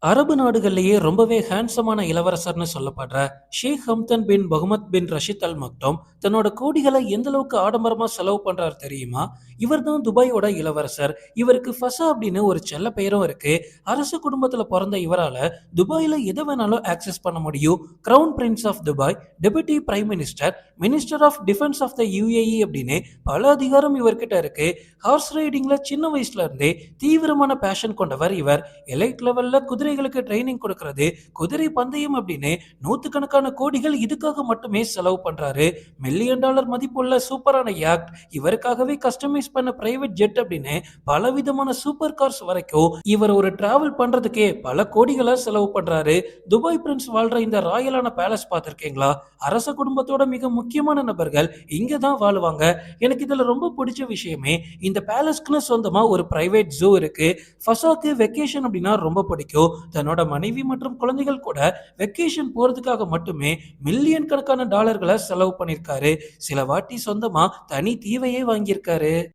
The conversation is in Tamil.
அரபு நாடுகள்லேயே ரொம்பவே ஹேண்ட்ஸமான இளவரசர்னு சொல்லப்படுற ஷேக் ஹம்தன் பின் முகமது பின் ரஷீத் அல் மக்டோம் தன்னோட கோடிகளை எந்த அளவுக்கு ஆடம்பரமா செலவு பண்றாரு தெரியுமா? இவர் தான் துபாயோட இளவரசர். இவருக்கு ஃபசா அப்படின்னு ஒரு செல்ல பெயரும் இருக்கு. அரசு குடும்பத்துல பிறந்த இவரால துபாயில எதை வேணாலும் ஆக்சஸ் பண்ண முடியும். Crown prince of Dubai, deputy prime minister, minister of defence of the UAE அப்படின்னு பல அதிகாரம் இவர்கிட்ட இருக்கு. ஹார்ஸ் ரைடிங்ல சின்ன வயசுல இருந்தே தீவிரமான பேஷன் கொண்டவர் இவர். எலைட் லெவல்ல குதிரைகளுக்கு ட்ரைனிங் கொடுக்கறது, குதிரை பந்தயம் அப்படின்னு நூத்துக்கணக்கான கோடிகள் இதுக்காக மட்டுமே செலவு பண்றாரு. மில்லியன் டாலர் மதிப்புள்ள சூப்பரான யாக்ட், இவருக்காகவே கஸ்டமைஸ் பண்ண பிரைவேட் ஜெட் அப்படின்னு பலவிதமான சூப்பர் கார்ஸ் வரைக்கும் இவர் ஒரு டிராவல் பண்றதுக்கே பல கோடிகளை செலவு பண்றாரு. துபாய் பிரின்ஸ் வாழ்ற இந்த ராயலான பேலஸ் பார்த்திருக்கீங்களா? அரச குடும்பத்தோட மிக முக்கியமான நபர்கள் இங்க தான் வாழுவாங்க. எனக்கு இதுல ரொம்ப பிடிச்ச விஷயமே, இந்த பேலஸ்க்குன்னு சொந்தமா ஒரு பிரைவேட் ஜூ இருக்கு. ஃபசாக்கு வெக்கேஷன் அப்படின்னா ரொம்ப பிடிக்கும். தன்னோட மனைவி மற்றும் குழந்தைகள் கூட வெக்கேஷன் போறதுக்காக மட்டுமே மில்லியன் கணக்கான டாலர்களை செலவு பண்ணியிருக்காரு. சில வாட்டி சொந்தமா தனி தீவையே வாங்கியிருக்காரு.